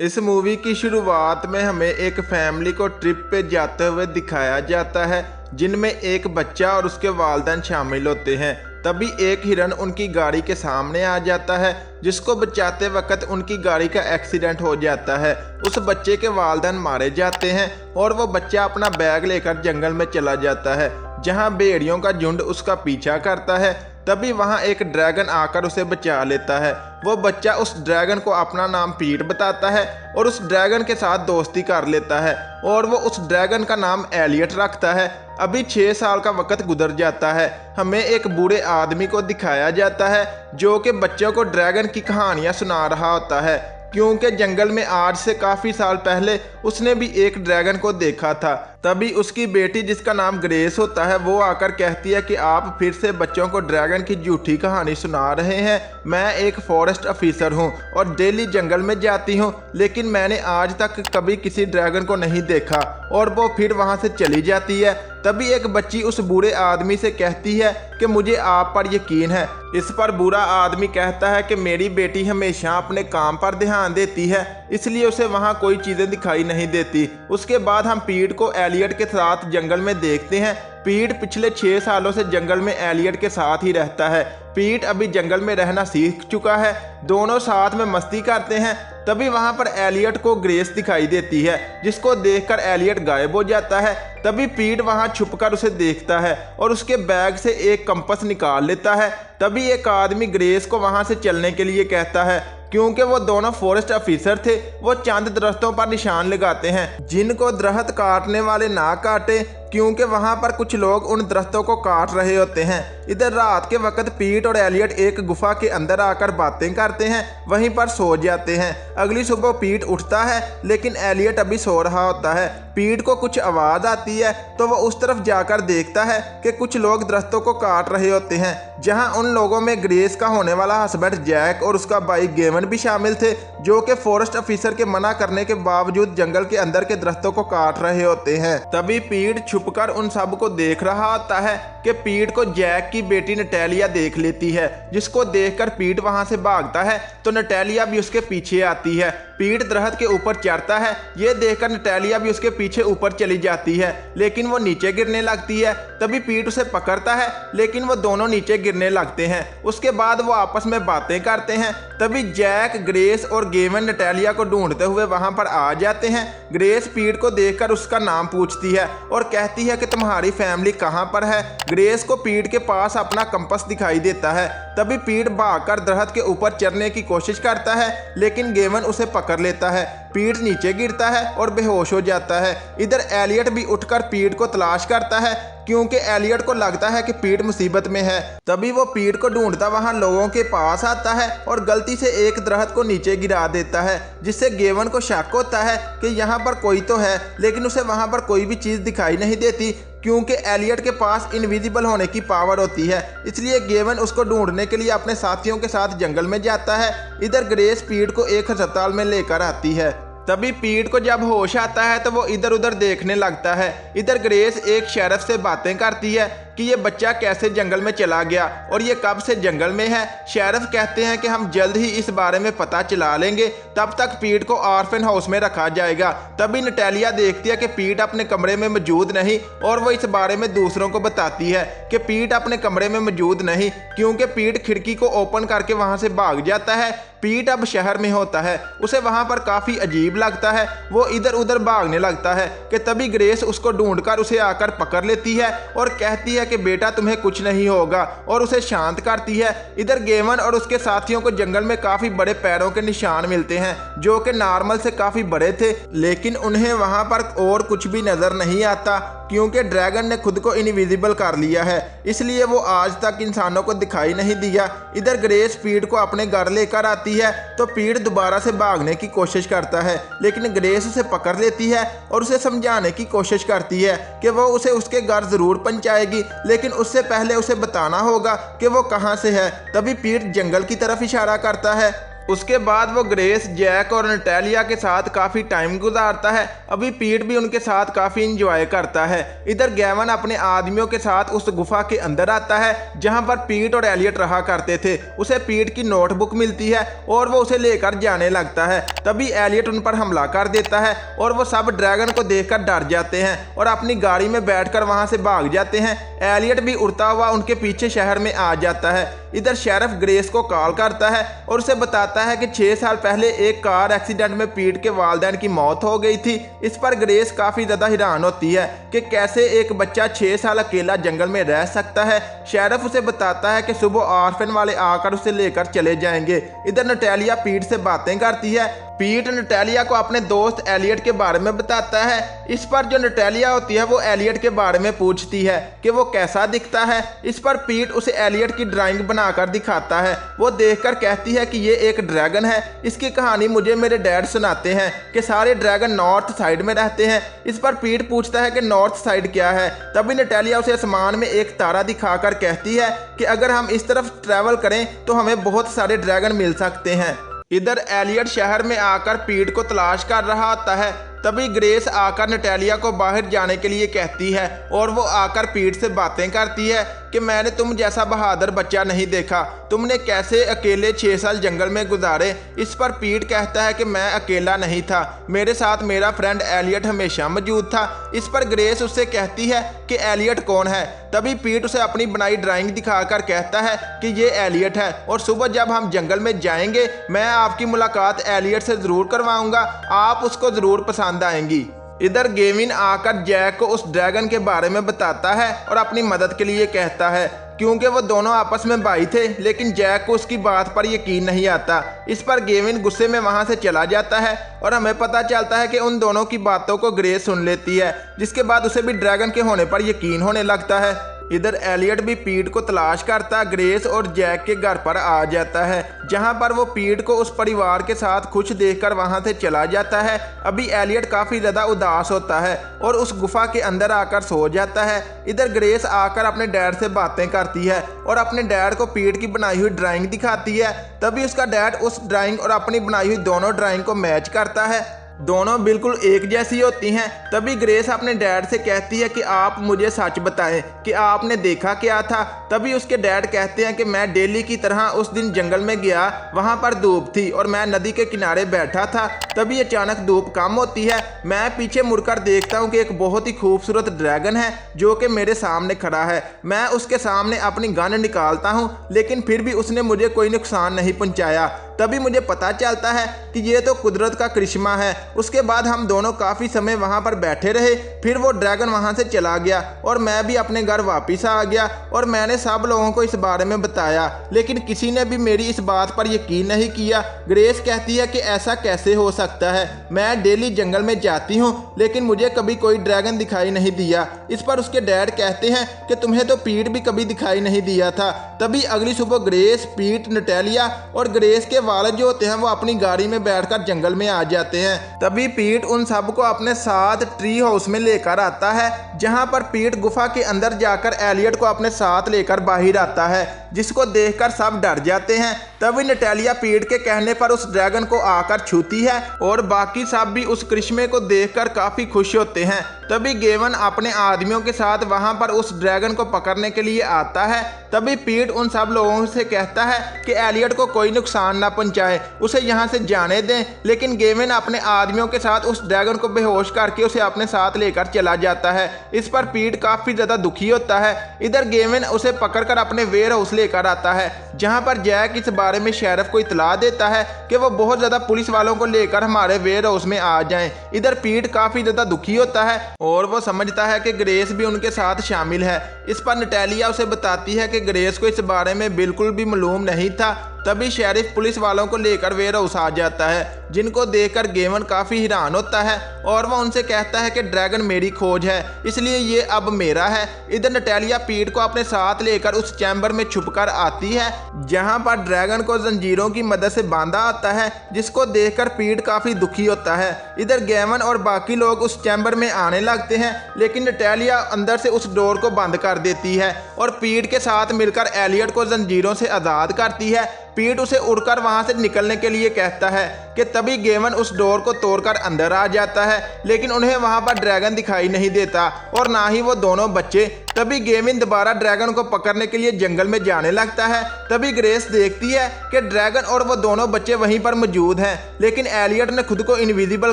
इस मूवी की शुरुआत में हमें एक फैमिली को ट्रिप पे जाते हुए दिखाया जाता है, जिनमें एक बच्चा और उसके वालिदैन शामिल होते हैं। तभी एक हिरन उनकी गाड़ी के सामने आ जाता है, जिसको बचाते वक्त उनकी गाड़ी का एक्सीडेंट हो जाता है। उस बच्चे के वालिदैन मारे जाते हैं और वो बच्चा अपना बैग लेकर जंगल में चला जाता है, जहां भेड़ियों का झुंड उसका पीछा करता है। तभी वहां एक ड्रैगन आकर उसे बचा लेता है। वो बच्चा उस ड्रैगन को अपना नाम पीट बताता है और उस ड्रैगन के साथ दोस्ती कर लेता है और वो उस ड्रैगन का नाम एलियट रखता है। अभी 6 साल का वक्त गुजर जाता है। हमें एक बूढ़े आदमी को दिखाया जाता है जो कि बच्चों को ड्रैगन की कहानियां सुना रहा होता है, क्योंकि जंगल में आज से काफ़ी साल पहले उसने भी एक ड्रैगन को देखा था। तभी उसकी बेटी, जिसका नाम ग्रेस होता है, वो आकर कहती है कि आप फिर से बच्चों को ड्रैगन की झूठी कहानी सुना रहे हैं। मैं एक फॉरेस्ट ऑफिसर हूँ और डेली जंगल में जाती हूँ, लेकिन मैंने आज तक कभी किसी ड्रैगन को नहीं देखा। और वो फिर वहाँ से चली जाती है। तभी एक बच्ची उस बूढ़े आदमी से कहती है कि मुझे आप पर यकीन है। इस पर बूढ़ा आदमी कहता है कि मेरी बेटी हमेशा अपने काम पर ध्यान देती है, इसलिए उसे वहाँ कोई चीज़ें दिखाई नहीं देती। उसके बाद हम पीट को एलियट के साथ जंगल में देखते हैं। पीट पिछले 6 सालों से जंगल में एलियट के साथ ही रहता है। पीट अभी जंगल में रहना सीख चुका है। दोनों साथ में मस्ती करते हैं। तभी वहां पर एलियट को ग्रेस दिखाई देती है, जिसको देखकर एलियट गायब हो जाता है। तभी पीट वहां छुपकर उसे देखता है और उसके बैग से एक कंपास निकाल लेता है। तभी एक आदमी ग्रेस को वहां से चलने के लिए कहता है, क्योंकि वो दोनों फॉरेस्ट ऑफिसर थे। वो चंद दरख्तों पर निशान लगाते हैं, जिनको दरख्त काटने वाले ना काटे, क्योंकि वहां पर कुछ लोग उन दरख्तों को काट रहे होते हैं। इधर रात के वक्त पीट और एलियट एक गुफा के अंदर आकर बातें करते हैं, वहीं पर सो जाते हैं। अगली सुबह पीट उठता है, लेकिन एलियट अभी सो रहा होता है। पीट को कुछ आवाज़ आती है तो वह उस तरफ जाकर देखता है कि कुछ लोग दरख्तों को काट रहे होते हैं, जहां उन लोगों में ग्रेस का होने वाला हस्बैंड जैक और उसका भाई गेवन भी शामिल थे, जो कि फॉरेस्ट ऑफिसर के मना करने के बावजूद जंगल के अंदर के दरख्तों को काट रहे होते हैं। तभी पीट छुपकर उन सब को देख रहा होता है कि पीट को जैक की बेटी नटैलिया देख लेती है, जिसको देखकर पीट वहां से भागता है तो नटैलिया भी उसके पीछे आती है। पीट दरख्त के ऊपर चढ़ता है। ये देखकर नटैलिया भी उसके पीछे ऊपर चली जाती है, लेकिन वो नीचे गिरने लगती है। तभी पीट उसे पकड़ता है, लेकिन वो दोनों नीचे गिरने लगते हैं। उसके बाद वो आपस में बातें करते हैं। तभी जैक, ग्रेस और गेवन नटैलिया को ढूंढते हुए वहां पर आ जाते हैं। ग्रेस पीट को देखकर उसका नाम पूछती है और कहती है कि तुम्हारी फैमिली कहाँ पर है। ग्रेस को पीट के पास अपना कंपास दिखाई देता है। तभी पीट भागकर दरख्त के ऊपर चढ़ने की कोशिश करता है, लेकिन गेवन उसे पकड़ लेता है। पीट नीचे गिरता है और बेहोश हो जाता है। इधर एलियट भी उठकर पीट को तलाश करता है, क्योंकि एलियट को लगता है कि पीट मुसीबत में है। तभी वो पीट को ढूंढता वहां लोगों के पास आता है और गलती से एक दरख्त को नीचे गिरा देता है, जिससे गेवन को शक होता है कि यहाँ पर कोई तो है, लेकिन उसे वहां पर कोई भी चीज़ दिखाई नहीं देती, क्योंकि एलियट के पास इनविजिबल होने की पावर होती है। इसलिए गेवन उसको ढूंढने के लिए अपने साथियों के साथ जंगल में जाता है। इधर ग्रेस पीट को एक अस्पताल में लेकर आती है। तभी पीट को जब होश आता है तो वो इधर उधर देखने लगता है। इधर ग्रेस एक शेरिफ से बातें करती है कि ये बच्चा कैसे जंगल में चला गया और ये कब से जंगल में है। शेरिफ कहते हैं कि हम जल्द ही इस बारे में पता चला लेंगे, तब तक पीट को ऑर्फन हाउस में रखा जाएगा। तभी नटैलिया देखती है कि पीट अपने कमरे में मौजूद नहीं और वो इस बारे में दूसरों को बताती है कि पीट अपने कमरे में मौजूद नहीं, क्योंकि पीट खिड़की को ओपन करके वहां से भाग जाता है। पीट अब शहर में होता है। उसे वहां पर काफ़ी अजीब लगता है। वो इधर उधर भागने लगता है कि तभी ग्रेस उसको ढूंढकर उसे आकर पकड़ लेती है और कहती है कि बेटा तुम्हें कुछ नहीं होगा, और उसे शांत करती है। इधर गेवन और उसके साथियों को जंगल में काफ़ी बड़े पैरों के निशान मिलते हैं, जो कि नॉर्मल से काफ़ी बड़े थे, लेकिन उन्हें वहां पर और कुछ भी नज़र नहीं आता, क्योंकि ड्रैगन ने खुद को इनविजिबल कर लिया है। इसलिए वो आज तक इंसानों को दिखाई नहीं दिया। इधर ग्रेस पीट को अपने घर लेकर आती है तो पीट दोबारा से भागने की कोशिश करता है, लेकिन ग्रेस उसे पकड़ लेती है और उसे समझाने की कोशिश करती है कि वो उसे उसके घर ज़रूर पहुंचाएगी, लेकिन उससे पहले उसे बताना होगा कि वो कहाँ से है। तभी पीट जंगल की तरफ इशारा करता है उसके बाद वो ग्रेस, जैक और नटालिया के साथ काफी टाइम गुजारता है। अभी पीट भी उनके साथ काफी इंजॉय करता है। इधर गेवन अपने आदमियों के साथ उस गुफा के अंदर आता है जहां पर पीट और एलियट रहा करते थे। उसे पीट की नोटबुक मिलती है और वो उसे लेकर जाने लगता है। तभी एलियट उन पर हमला कर देता है और वो सब ड्रैगन को देखकर डर जाते हैं और अपनी गाड़ी में बैठकर वहां से भाग जाते हैं। एलियट भी उड़ता हुआ उनके पीछे शहर में आ जाता है। इधर शेरिफ ग्रेस को कॉल करता है और उसे बताता है कि 6 साल पहले एक कार एक्सीडेंट में पीट के वालिदैन की मौत हो गई थी। इस पर ग्रेस काफी ज्यादा हैरान होती है कि कैसे एक बच्चा 6 साल अकेला जंगल में रह सकता है। शेरिफ उसे बताता है कि सुबह ऑर्फन वाले आकर उसे लेकर चले जाएंगे। इधर नटालिया पीट से बातें करती है। पीट नटालिया को अपने दोस्त एलियट के बारे में बताता है। इस पर जो नटालिया होती है वो एलियट के बारे में पूछती है कि वो कैसा दिखता है। इस पर पीट उसे एलियट की ड्राइंग बनाकर दिखाता है। वो देखकर कहती है कि ये एक ड्रैगन है। इसकी कहानी मुझे मेरे डैड सुनाते हैं कि सारे ड्रैगन नॉर्थ साइड में रहते हैं। इस पर पीट पूछता है कि नॉर्थ साइड क्या है। तभी नटालिया उसे आसमान में एक तारा दिखाकर कहती है कि अगर हम इस तरफ ट्रैवल करें तो हमें बहुत सारे ड्रैगन मिल सकते हैं। इधर एलियट शहर में आकर पीट को तलाश कर रहा होता है। तभी ग्रेस आकर नटालिया को बाहर जाने के लिए कहती है और वो आकर पीट से बातें करती है कि मैंने तुम जैसा बहादुर बच्चा नहीं देखा। तुमने कैसे अकेले 6 साल जंगल में गुजारे। इस पर पीट कहता है कि मैं अकेला नहीं था, मेरे साथ मेरा फ्रेंड एलियट हमेशा मौजूद था। इस पर ग्रेस उससे कहती है कि एलियट कौन है। तभी पीट उसे अपनी बनाई ड्राइंग दिखाकर कहता है कि ये एलियट है और सुबह जब हम जंगल में जाएंगे मैं आपकी मुलाकात एलियट से जरूर करवाऊंगा, आप उसको जरूर पसंद आएंगी। इधर गेविन आकर जैक को उस ड्रैगन के बारे में बताता है और अपनी मदद के लिए कहता है क्योंकि वो दोनों आपस में भाई थे। लेकिन जैक को उसकी बात पर यकीन नहीं आता। इस पर गेविन गुस्से में वहां से चला जाता है और हमें पता चलता है कि उन दोनों की बातों को ग्रेस सुन लेती है, जिसके बाद उसे भी ड्रैगन के होने पर यकीन होने लगता है। इधर एलियट भी पीट को तलाश करता ग्रेस और जैक के घर पर आ जाता है, जहां पर वो पीट को उस परिवार के साथ खुश देखकर वहां से चला जाता है। अभी एलियट काफी ज्यादा उदास होता है और उस गुफा के अंदर आकर सो जाता है। इधर ग्रेस आकर अपने डैड से बातें करती है और अपने डैड को पीट की बनाई हुई ड्राइंग दिखाती है। तभी उसका डैड उस ड्राइंग और अपनी बनाई हुई दोनों ड्राइंग को मैच करता है। दोनों बिल्कुल एक जैसी होती हैं। तभी ग्रेस अपने डैड से कहती है कि आप मुझे सच बताएं कि आपने देखा क्या था। तभी उसके डैड कहते हैं कि मैं डेली की तरह उस दिन जंगल में गया, वहां पर धूप थी और मैं नदी के किनारे बैठा था। तभी अचानक धूप कम होती है। मैं पीछे मुड़कर देखता हूं कि एक बहुत ही खूबसूरत ड्रैगन है जो कि मेरे सामने खड़ा है। मैं उसके सामने अपनी गन निकालता हूं लेकिन फिर भी उसने मुझे कोई नुकसान नहीं पहुंचाया। तभी मुझे पता चलता है कि ये तो कुदरत का करिश्मा है। उसके बाद हम दोनों काफ़ी समय वहाँ पर बैठे रहे। फिर वो ड्रैगन वहाँ से चला गया और मैं भी अपने घर वापस आ गया और मैंने सब लोगों को इस बारे में बताया, लेकिन किसी ने भी मेरी इस बात पर यकीन नहीं किया। ग्रेस कहती है कि ऐसा कैसे हो सकता है, मैं डेली जंगल में जाती हूँ लेकिन मुझे कभी कोई ड्रैगन दिखाई नहीं दिया। इस पर उसके डैड कहते हैं कि तुम्हें तो पीट भी कभी दिखाई नहीं दिया था। तभी अगली सुबह ग्रेस, पीट, नटालिया और ग्रेस के वालिद जो होते हैं वो अपनी गाड़ी में बैठकर जंगल में आ जाते हैं। तभी पीट उन सबको अपने साथ ट्री हाउस में लेकर आता है, जहां पर पीट गुफा के अंदर जाकर एलियट को अपने साथ लेकर बाहर आता है, जिसको देखकर सब डर जाते हैं। तभी नटालिया पीट के कहने पर उस ड्रैगन को आकर छूती है और बाकी सब भी उस करिश्मे को देखकर काफी खुश होते हैं। तभी गेवन अपने आदमियों के साथ वहां पर उस ड्रैगन को पकड़ने के लिए आता है। तभी पीट उन सब लोगों से कहता है कि एलियट को कोई नुकसान ना पहुंचाए, उसे यहाँ से जाने दें। लेकिन गेवन अपने आदमियों के साथ उस ड्रैगन को बेहोश करके उसे अपने साथ लेकर चला जाता है। इस पर पीट काफी ज्यादा दुखी होता है। इधर गेवन उसे पकड़कर अपने वेयर हाउस लेकर आता है, जहां पर जैक इस बारे में शेरिफ को इतला देता है कि वो बहुत ज्यादा पुलिस वालों को लेकर हमारे वेयर हाउस में आ जाएं। इधर पीट काफी ज्यादा दुखी होता है और वो समझता है कि ग्रेस भी उनके साथ शामिल है। इस पर नटालिया उसे बताती है कि ग्रेस को इस बारे में बिल्कुल भी मालूम नहीं था। तभी शेरिफ पुलिस वालों को लेकर वेयर हाउस आ जाता है, जिनको देखकर गेवन काफी हैरान होता है और वह उनसे कहता है कि ड्रैगन मेरी खोज है, इसलिए ये अब मेरा है। इधर नटालिया पीट को अपने साथ लेकर उस चैम्बर में छुपकर आती है, जहां पर ड्रैगन को जंजीरों की मदद से बांधा होता है, जिसको देखकर पीट काफी दुखी होता है। इधर गेवन और बाकी लोग उस चैम्बर में आने लगते हैं, लेकिन नटालिया अंदर से उस डोर को बंद कर देती है और पीट के साथ मिलकर एलियट को जंजीरों से आजाद करती है। पीट उसे उड़कर वहां से निकलने के लिए कहता है कि तभी गेवन उस डोर को तोड़कर अंदर आ जाता है, लेकिन उन्हें वहां पर ड्रैगन दिखाई नहीं देता और ना ही वो दोनों बच्चे। तभी गेविन दोबारा ड्रैगन को पकड़ने के लिए जंगल में जाने लगता है। तभी ग्रेस देखती है कि ड्रैगन और वो दोनों बच्चे वहीं पर मौजूद हैं, लेकिन एलियट ने खुद को इनविजिबल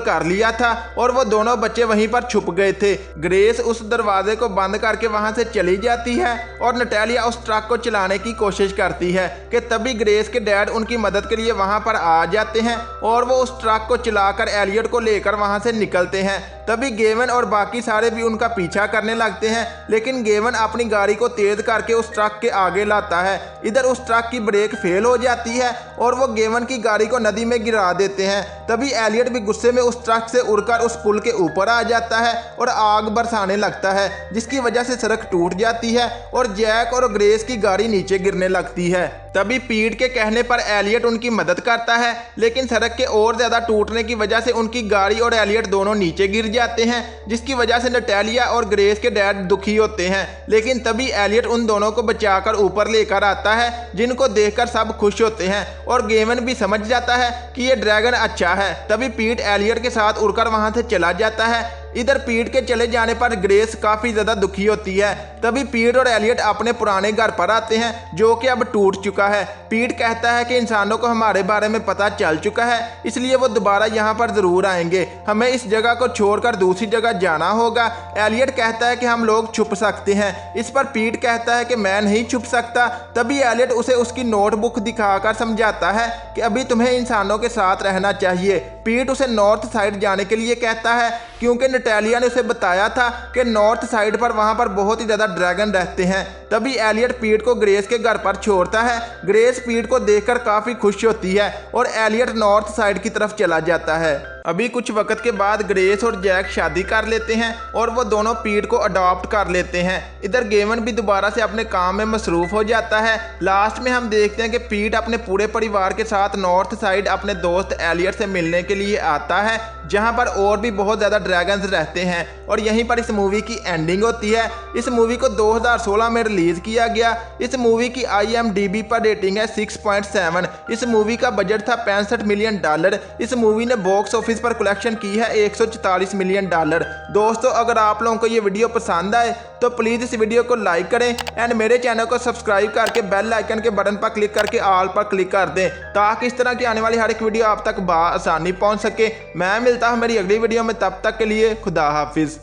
कर लिया था और वो दोनों बच्चे वहीं पर छुप गए थे। ग्रेस उस दरवाजे को बंद करके वहां से चली जाती है और नटालिया उस ट्रक को चलाने की कोशिश करती है कि तभी ग्रेस के डैड उनकी मदद के लिए वहां पर आ जाते हैं और वो उस ट्रक को चलाकर एलियट को लेकर वहां से निकलते हैं। तभी गेवन और बाकी सारे भी उनका पीछा करने लगते हैं, लेकिन गेवन अपनी गाड़ी को तेज करके उस ट्रक के आगे लाता है। इधर उस ट्रक की ब्रेक फेल हो जाती है और वो गेवन की गाड़ी को नदी में गिरा देते हैं। तभी एलियट भी गुस्से में उस ट्रक से उड़कर उस पुल के ऊपर आ जाता है और आग बरसाने लगता है, जिसकी वजह से सड़क टूट जाती है और जैक और ग्रेस की गाड़ी नीचे गिरने लगती है। तभी पीट के कहने पर एलियट उनकी मदद करता है, लेकिन सड़क के और ज्यादा टूटने की वजह से उनकी गाड़ी और एलियट दोनों नीचे गिर जाते हैं, जिसकी वजह से नटालिया और ग्रेस के डैड दुखी होते हैं। लेकिन तभी एलियट उन दोनों को बचाकर ऊपर लेकर आता है, जिनको देखकर सब खुश होते हैं और गेवन भी समझ जाता है कि ये ड्रैगन अच्छा है। तभी पीट एलियट के साथ उड़कर वहां से चला जाता है। इधर पीट के चले जाने पर ग्रेस काफी ज्यादा दुखी होती है। तभी पीट और एलियट अपने पुराने घर पर आते हैं, जो कि अब टूट चुका है। पीट कहता है कि इंसानों को हमारे बारे में पता चल चुका है, इसलिए वो दोबारा यहाँ पर जरूर आएंगे, हमें इस जगह को छोड़कर दूसरी जगह जाना होगा। एलियट कहता है कि हम लोग छुप सकते हैं। इस पर पीट कहता है कि मैं नहीं छुप सकता। तभी एलियट उसे उसकी नोटबुक दिखाकर समझाता है कि अभी तुम्हें इंसानों के साथ रहना चाहिए। पीट उसे नॉर्थ साइड जाने के लिए कहता है, क्योंकि नटालिया ने उसे बताया था कि नॉर्थ साइड पर वहां पर बहुत ही ज्यादा ड्रैगन रहते हैं। तभी एलियट पीट को ग्रेस के घर पर छोड़ता है। ग्रेस पीट को देखकर काफी खुश होती है और एलियट नॉर्थ साइड की तरफ चला जाता है। अभी कुछ वक्त के बाद ग्रेस और जैक शादी कर लेते हैं और वो दोनों पीट को अडॉप्ट कर लेते हैं। इधर गेवन भी दोबारा से अपने काम में मसरूफ हो जाता है। लास्ट में हम देखते हैं कि पीट अपने पूरे परिवार के साथ नॉर्थ साइड अपने दोस्त एलियट से मिलने के लिए आता है, जहां पर और भी बहुत ज़्यादा ड्रैगन्स रहते हैं। और यहीं पर इस मूवी की एंडिंग होती है। इस मूवी को 2016 में रिलीज किया गया। इस मूवी की IMDb पर रेटिंग है 6.7। इस मूवी का बजट था $65 मिलियन। इस मूवी ने बॉक्स ऑफिस पर कलेक्शन की है $144 मिलियन। दोस्तों, अगर आप लोगों को ये वीडियो पसंद आए तो प्लीज़ इस वीडियो को लाइक करें एंड मेरे चैनल को सब्सक्राइब करके बेल आइकन के बटन पर क्लिक करके ऑल पर क्लिक कर दें, ताकि इस तरह की आने वाली हर एक वीडियो आप तक बआसानी पहुंच सके। मैं मिलता हूं मेरी अगली वीडियो में, तब तक के लिए खुदा हाफिज़।